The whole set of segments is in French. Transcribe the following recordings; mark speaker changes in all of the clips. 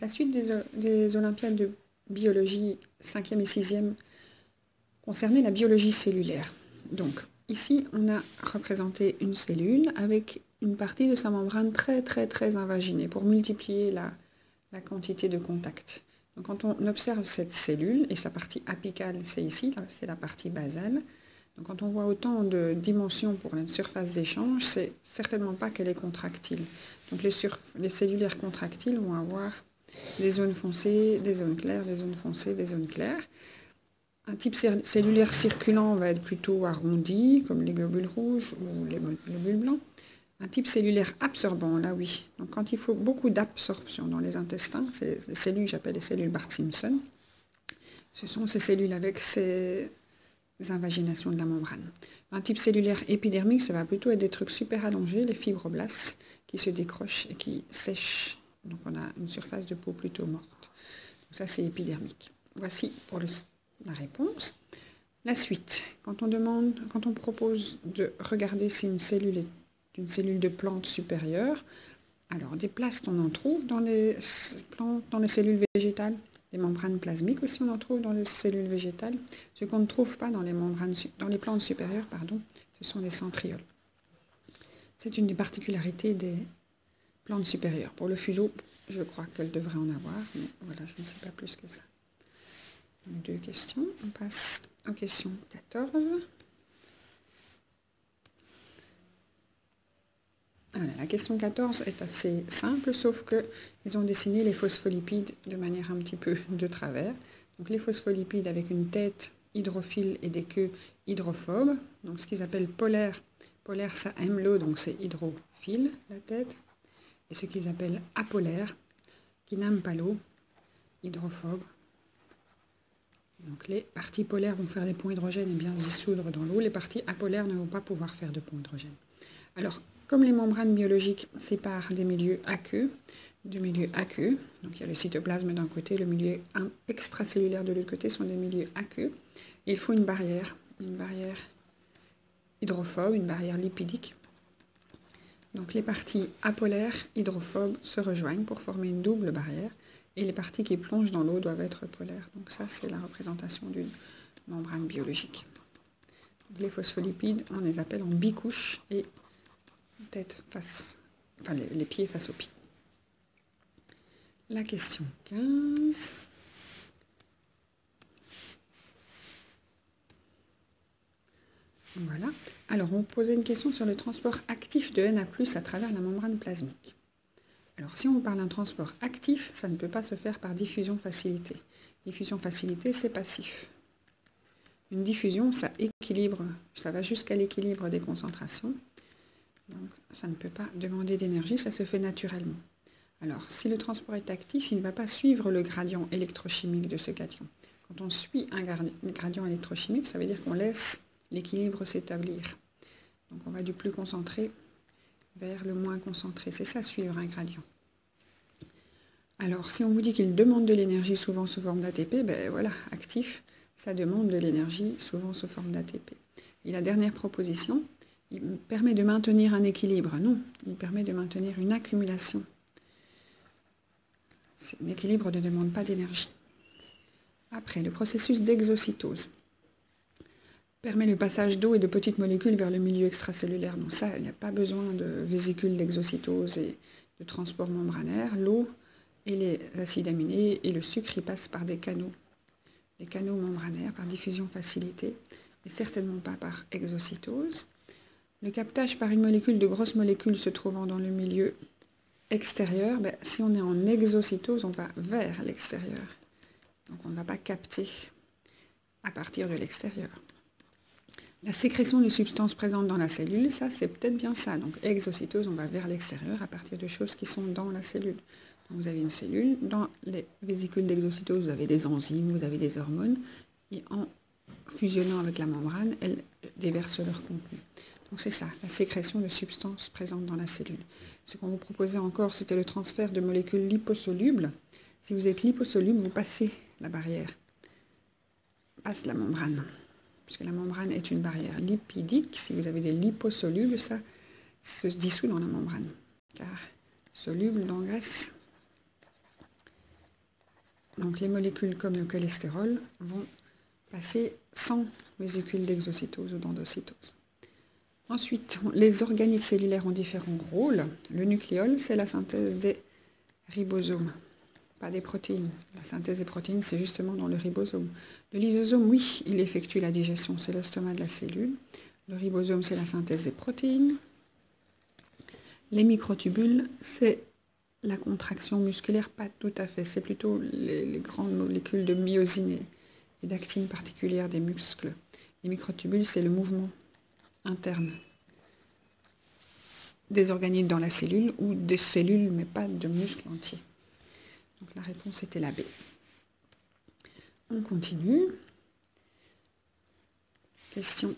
Speaker 1: la suite des Olympiades de biologie 5e et 6e concernait la biologie cellulaire. Donc, ici, on a représenté une cellule avec une partie de sa membrane très invaginée pour multiplier la quantité de contacts. Donc, quand on observe cette cellule, et sa partie apicale, c'est ici, c'est la partie basale. Donc, quand on voit autant de dimensions pour une surface d'échange, c'est certainement pas qu'elle est contractile. Donc, les cellulaires contractiles vont avoir des zones foncées, des zones claires, des zones foncées, des zones claires. Un type cellulaire circulant va être plutôt arrondi, comme les globules rouges ou les globules blancs. Un type cellulaire absorbant, là oui. Donc quand il faut beaucoup d'absorption dans les intestins, c'est les cellules que j'appelle les cellules Barth-Simpson. Ce sont ces cellules avec ces invaginations de la membrane. Un type cellulaire épidermique, ça va plutôt être des trucs super allongés, les fibroblastes, qui se décrochent et qui sèchent. Donc on a une surface de peau plutôt morte. Donc ça c'est épidermique. Voici pour la réponse. La suite, quand on propose de regarder si une cellule est une cellule de plante supérieure, alors des plastes on en trouve dans les plantes, dans les cellules végétales, des membranes plasmiques aussi on en trouve dans les cellules végétales. Ce qu'on ne trouve pas dans les plantes supérieures, ce sont les centrioles. C'est une des particularités des plantes supérieures. Pour le fuseau, je crois qu'elle devrait en avoir, mais voilà, je ne sais pas plus que ça. Donc, 2 questions. On passe aux questions 14. Voilà, la question 14 est assez simple, sauf qu'ils ont dessiné les phospholipides de manière un petit peu de travers. Donc les phospholipides avec une tête hydrophile et des queues hydrophobes. Donc ce qu'ils appellent polaire. Polaire, ça aime l'eau, donc c'est hydrophile, la tête. Et ce qu'ils appellent apolaire, qui n'aiment pas l'eau, hydrophobe. Donc les parties polaires vont faire des ponts hydrogènes et bien se dissoudre dans l'eau. Les parties apolaires ne vont pas pouvoir faire de ponts hydrogènes. Alors, comme les membranes biologiques séparent des milieux aqueux, donc il y a le cytoplasme d'un côté, le milieu extracellulaire de l'autre côté sont des milieux aqueux, et il faut une barrière hydrophobe, une barrière lipidique. Donc les parties apolaires, hydrophobes se rejoignent pour former une double barrière, et les parties qui plongent dans l'eau doivent être polaires. Donc ça, c'est la représentation d'une membrane biologique. Donc les phospholipides, on les appelle en bicouche et tête face, enfin les pieds face aux pieds. La question 15. Voilà. Alors, on posait une question sur le transport actif de Na+ à travers la membrane plasmique. Alors, si on parle d'un transport actif, ça ne peut pas se faire par diffusion facilitée. Diffusion facilitée, c'est passif. Une diffusion, ça équilibre, ça va jusqu'à l'équilibre des concentrations. Donc, ça ne peut pas demander d'énergie, ça se fait naturellement. Alors, si le transport est actif, il ne va pas suivre le gradient électrochimique de ce cation. Quand on suit un gradient électrochimique, ça veut dire qu'on laisse l'équilibre s'établir. Donc, on va du plus concentré vers le moins concentré. C'est ça, suivre un gradient. Alors, si on vous dit qu'il demande de l'énergie souvent sous forme d'ATP, ben voilà, actif, ça demande de l'énergie souvent sous forme d'ATP. Et la dernière proposition, il permet de maintenir un équilibre. Non, il permet de maintenir une accumulation. L'équilibre ne demande pas d'énergie. Après, le processus d'exocytose permet le passage d'eau et de petites molécules vers le milieu extracellulaire. Donc ça, il n'y a pas besoin de vésicule d'exocytose et de transport membranaire. L'eau et les acides aminés et le sucre, ils passent par des canaux membranaires, par diffusion facilitée, et certainement pas par exocytose. Le captage par une molécule de grosses molécules se trouvant dans le milieu extérieur, ben, si on est en exocytose, on va vers l'extérieur. Donc on ne va pas capter à partir de l'extérieur. La sécrétion de substances présentes dans la cellule, ça c'est peut-être bien ça. Donc exocytose, on va vers l'extérieur à partir de choses qui sont dans la cellule. Donc, vous avez une cellule, dans les vésicules d'exocytose, vous avez des enzymes, vous avez des hormones, et en fusionnant avec la membrane, elles déversent leur contenu. Donc c'est ça, la sécrétion de substances présentes dans la cellule. Ce qu'on vous proposait encore, c'était le transfert de molécules liposolubles. Si vous êtes liposoluble, vous passez la barrière, passe la membrane, puisque la membrane est une barrière lipidique. Si vous avez des liposolubles, ça se dissout dans la membrane, car soluble dans graisse. Donc les molécules comme le cholestérol vont passer sans vésicule d'exocytose ou d'endocytose. Ensuite, les organites cellulaires ont différents rôles. Le nucléole, c'est la synthèse des ribosomes, pas des protéines. La synthèse des protéines, c'est justement dans le ribosome. Le lysosome, oui, il effectue la digestion, c'est l'estomac de la cellule. Le ribosome, c'est la synthèse des protéines. Les microtubules, c'est la contraction musculaire, pas tout à fait. C'est plutôt les grandes molécules de myosine et d'actine particulière des muscles. Les microtubules, c'est le mouvement interne des organites dans la cellule ou des cellules, mais pas de muscles entiers. Donc la réponse était la B. On continue. Question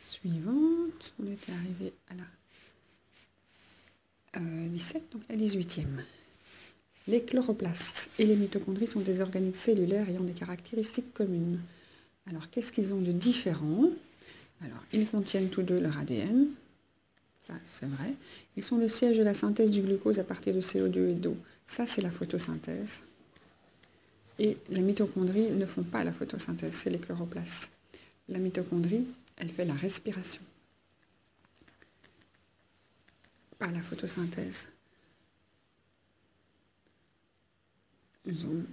Speaker 1: suivante. On était arrivé à la 17, donc la 18e. Les chloroplastes et les mitochondries sont des organites cellulaires ayant des caractéristiques communes. Alors, qu'est-ce qu'ils ont de différent? Alors, ils contiennent tous deux leur ADN. Ça, c'est vrai. Ils sont le siège de la synthèse du glucose à partir de CO2 et d'eau. Ça, c'est la photosynthèse. Et les mitochondries ne font pas la photosynthèse, c'est les chloroplastes. La mitochondrie, elle fait la respiration, pas la photosynthèse.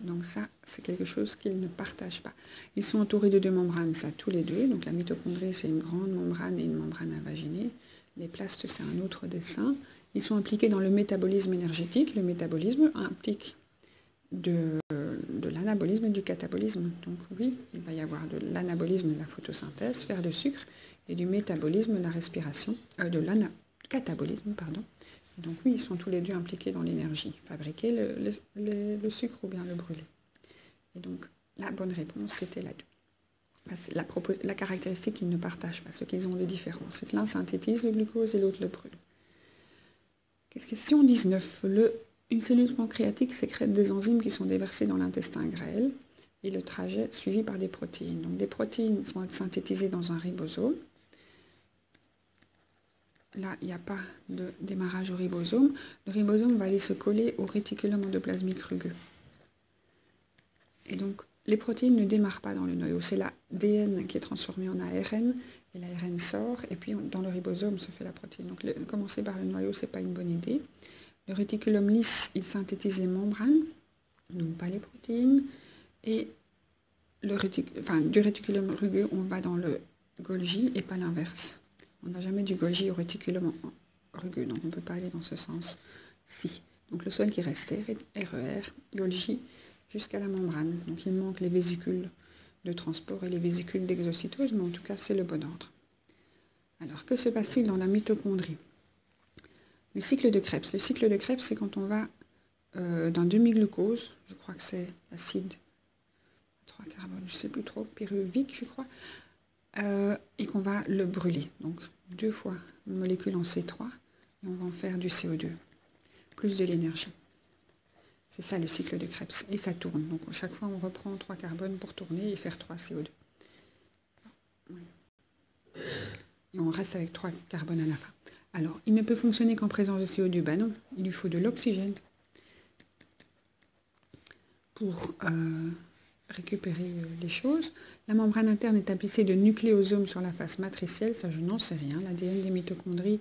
Speaker 1: Donc ça, c'est quelque chose qu'ils ne partagent pas. Ils sont entourés de deux membranes, ça, tous les deux. Donc la mitochondrie, c'est une grande membrane et une membrane invaginée. Les plastes, c'est un autre dessin. Ils sont impliqués dans le métabolisme énergétique. Le métabolisme implique de l'anabolisme et du catabolisme. Donc oui, il va y avoir de l'anabolisme, de la photosynthèse, faire le sucre, et du métabolisme, la respiration, catabolisme, pardon. Et donc oui, ils sont tous les deux impliqués dans l'énergie, fabriquer le sucre ou bien le brûler. Et donc la bonne réponse, c'était la 2. La caractéristique qu'ils ne partagent pas, ce qu'ils ont de différent, c'est que l'un synthétise le glucose et l'autre le brûle. Question 19. Une cellule pancréatique sécrète des enzymes qui sont déversées dans l'intestin grêle et le trajet suivi par des protéines. Donc des protéines sont synthétisées dans un ribosome. Là, il n'y a pas de démarrage au ribosome. Le ribosome va aller se coller au réticulum endoplasmique rugueux. Et donc, les protéines ne démarrent pas dans le noyau. C'est l'ADN qui est transformé en ARN, et l'ARN sort, et puis dans le ribosome se fait la protéine. Donc, commencer par le noyau, ce n'est pas une bonne idée. Le réticulum lisse, il synthétise les membranes, donc pas les protéines. Et du réticulum rugueux, on va dans le Golgi et pas l'inverse. On ne va jamais du Golgi au réticulum rugueux, donc on ne peut pas aller dans ce sens-ci. Donc le seul qui reste est RER, Golgi, jusqu'à la membrane. Donc il manque les vésicules de transport et les vésicules d'exocytose, mais en tout cas c'est le bon ordre. Alors que se passe-t-il dans la mitochondrie? Le cycle de Krebs. Le cycle de Krebs, c'est quand on va d'un demi-glucose, je crois que c'est l'acide 3 carbone, je ne sais plus trop, pyruvique, je crois, et qu'on va le brûler. Donc 2 fois une molécule en C3, et on va en faire du CO2, plus de l'énergie. C'est ça le cycle de Krebs, et ça tourne. Donc chaque fois, on reprend 3 carbones pour tourner et faire 3 CO2. Et on reste avec 3 carbones à la fin. Alors, il ne peut fonctionner qu'en présence de CO2, ben non, il lui faut de l'oxygène pour récupérer les choses. La membrane interne est tapissée de nucléosomes sur la face matricielle, ça je n'en sais rien. L'ADN des mitochondries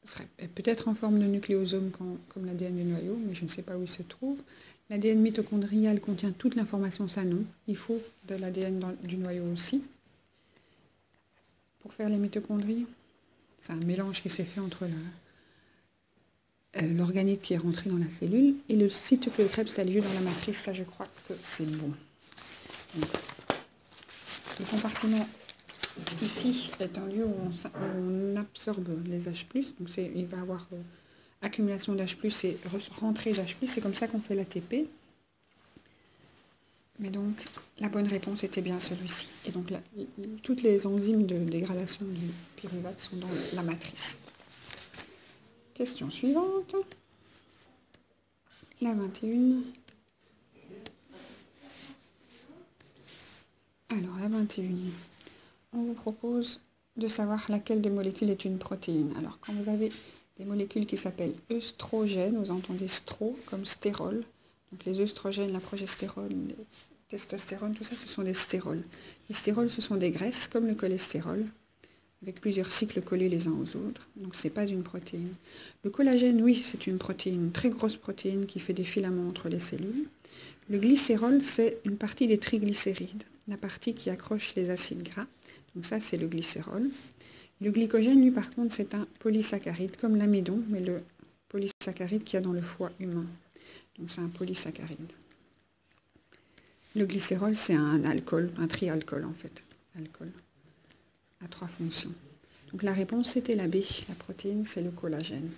Speaker 1: serait peut-être en forme de nucléosome comme l'ADN du noyau, mais je ne sais pas où il se trouve. L'ADN mitochondrial contient toute l'information, ça non. Il faut de l'ADN du noyau aussi. Pour faire les mitochondries, c'est un mélange qui s'est fait entre l'organite qui est rentré dans la cellule et le cycle de Krebs a lieu dans la matrice. Ça, je crois que c'est bon. Donc, le compartiment ici est un lieu où on absorbe les H+. Donc il va y avoir accumulation d'H+, et rentrée d'H+. C'est comme ça qu'on fait l'ATP. Mais donc, la bonne réponse était bien celui-ci. Et donc, toutes les enzymes de dégradation du pyruvate sont dans la matrice. Question suivante. La 21. Alors, la 21. On vous propose de savoir laquelle des molécules est une protéine. Alors, quand vous avez des molécules qui s'appellent œstrogènes, vous entendez stro comme stérol. Donc les œstrogènes, la progestérone, le testostérone, tout ça, ce sont des stérols. Les stérols, ce sont des graisses, comme le cholestérol, avec plusieurs cycles collés les uns aux autres. Donc ce n'est pas une protéine. Le collagène, oui, c'est une protéine, une très grosse protéine qui fait des filaments entre les cellules. Le glycérol, c'est une partie des triglycérides, la partie qui accroche les acides gras. Donc ça, c'est le glycérol. Le glycogène, lui, par contre, c'est un polysaccharide, comme l'amidon, mais le polysaccharide qu'il y a dans le foie humain. Donc c'est un polysaccharide. Le glycérol, c'est un alcool, un trialcool en fait. Alcool à 3 fonctions. Donc la réponse, c'était la B. La protéine, c'est le collagène.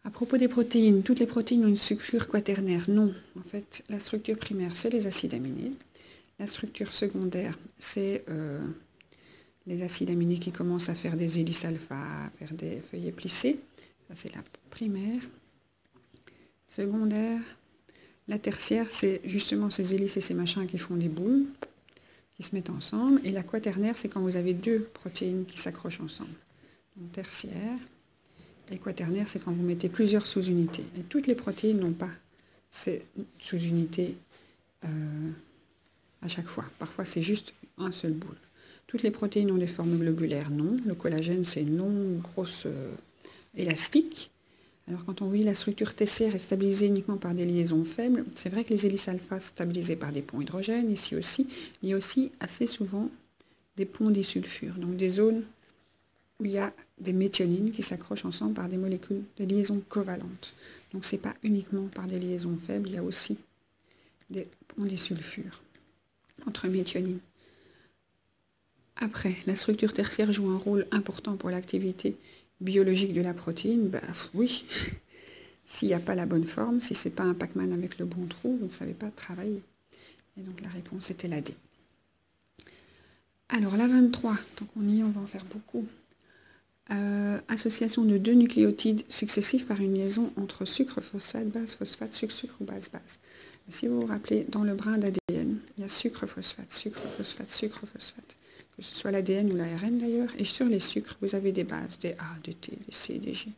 Speaker 1: À propos des protéines, toutes les protéines ont une structure quaternaire. Non, en fait, la structure primaire, c'est les acides aminés. La structure secondaire, c'est les acides aminés qui commencent à faire des hélices alpha, à faire des feuillets plissés. Ça, c'est la primaire. Secondaire. La tertiaire, c'est justement ces hélices et ces machins qui font des boules, qui se mettent ensemble. Et la quaternaire, c'est quand vous avez 2 protéines qui s'accrochent ensemble. Donc tertiaire. Et quaternaire, c'est quand vous mettez plusieurs sous-unités. Et toutes les protéines n'ont pas ces sous-unités à chaque fois. Parfois, c'est juste un seul boule. Toutes les protéines ont des formes globulaires, non. Le collagène, c'est une longue, grosse élastique. Alors, quand on dit la structure tertiaire est stabilisée uniquement par des liaisons faibles, c'est vrai que les hélices alpha sont stabilisées par des ponts hydrogènes, ici aussi, mais il y a aussi assez souvent des ponts disulfures, donc des zones où il y a des méthionines qui s'accrochent ensemble par des molécules de liaison covalentes. Donc ce n'est pas uniquement par des liaisons faibles, il y a aussi des ponts disulfures entre méthionines. Après, la structure tertiaire joue un rôle important pour l'activité biologique de la protéine. Ben, oui, s'il n'y a pas la bonne forme, si ce n'est pas un Pac-Man avec le bon trou, vous ne savez pas travailler. Et donc la réponse était la D. Alors la 23, tant qu'on y est, on va en faire beaucoup. Association de 2 nucléotides successifs par une liaison entre sucre, phosphate, base, phosphate, sucre, sucre ou base, base. Si vous vous rappelez, dans le brin d'ADN, il y a sucre, phosphate, sucre, phosphate, sucre, phosphate. Que ce soit l'ADN ou l'ARN d'ailleurs. Et sur les sucres, vous avez des bases, des A, des T, des C, des G.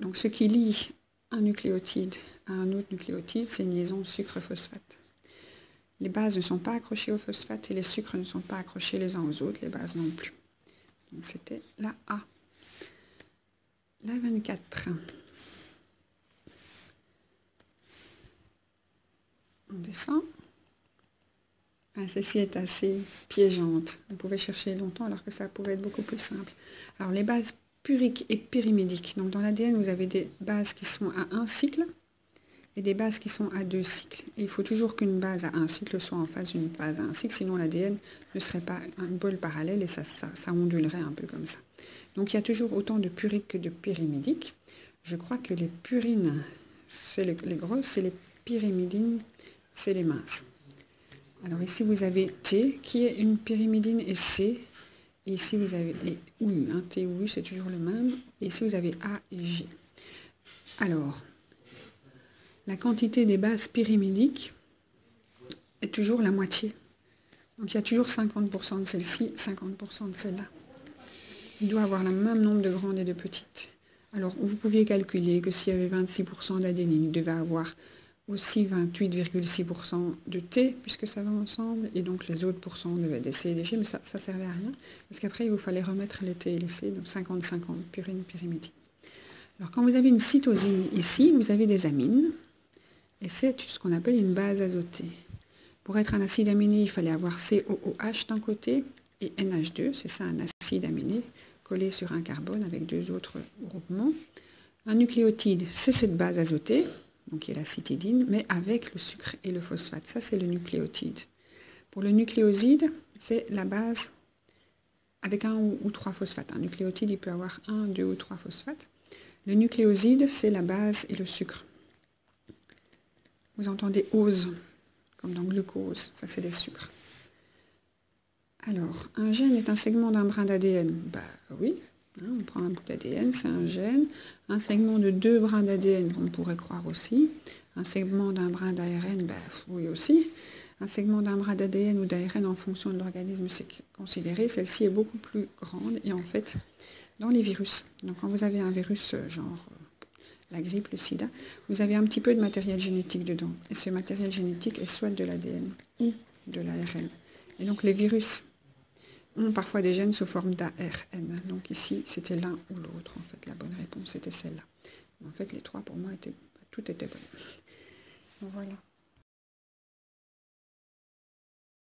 Speaker 1: Donc ce qui lie un nucléotide à un autre nucléotide, c'est une liaison sucre-phosphate. Les bases ne sont pas accrochées au phosphate et les sucres ne sont pas accrochés les uns aux autres, les bases non plus. Donc c'était la A. La 24. On descend. Ah, celle-ci est assez piégeante. Vous pouvez chercher longtemps alors que ça pouvait être beaucoup plus simple. Alors les bases puriques et pyrimédiques. Donc dans l'ADN, vous avez des bases qui sont à 1 cycle et des bases qui sont à 2 cycles. Et il faut toujours qu'une base à 1 cycle soit en face d'une base à 1 cycle, sinon l'ADN ne serait pas un bol parallèle et ça ondulerait un peu comme ça. Donc il y a toujours autant de puriques que de pyrimédiques. Je crois que les purines, c'est les grosses, et les pyrimidines, c'est les minces. Alors ici vous avez T qui est une pyrimidine et C. Et ici vous avez les U, hein, T ou U c'est toujours le même. Et ici vous avez A et G. Alors, la quantité des bases pyrimidiques est toujours la moitié. Donc il y a toujours 50% de celle-ci, 50% de celle-là. Il doit avoir le même nombre de grandes et de petites. Alors vous pouviez calculer que s'il y avait 26% d'adénine, il devait avoir aussi 28,6% de T, puisque ça va ensemble, et donc les autres pourcents devaient être des C et des G, mais ça ne servait à rien, parce qu'après il vous fallait remettre les T et les C, donc 50-50, purine, pyrimidine. Alors quand vous avez une cytosine ici, vous avez des amines, et c'est ce qu'on appelle une base azotée. Pour être un acide aminé, il fallait avoir COOH d'un côté, et NH2, c'est ça un acide aminé, collé sur un carbone avec 2 autres groupements. Un nucléotide, c'est cette base azotée, donc qui est la cytidine, mais avec le sucre et le phosphate. Ça, c'est le nucléotide. Pour le nucléoside, c'est la base avec 1 ou 3 phosphates. Un nucléotide, il peut avoir 1, 2 ou 3 phosphates. Le nucléoside, c'est la base et le sucre. Vous entendez ose, comme dans glucose, ça c'est des sucres. Alors, un gène est un segment d'un brin d'ADN. Bah oui, hein, on prend un bout d'ADN, c'est un gène. Un segment de 2 brins d'ADN, on pourrait croire aussi. Un segment d'un brin d'ARN, bah oui aussi. Un segment d'un brin d'ADN ou d'ARN en fonction de l'organisme c'est considéré. Celle-ci est beaucoup plus grande et en fait, dans les virus. Donc quand vous avez un virus genre la grippe, le sida, vous avez un petit peu de matériel génétique dedans. Et ce matériel génétique est soit de l'ADN ou de l'ARN. Et donc les virus ont parfois des gènes sous forme d'ARN. Donc ici, c'était l'un ou l'autre, en fait. La bonne réponse était celle-là. En fait, les trois, pour moi, tout était bon. Voilà.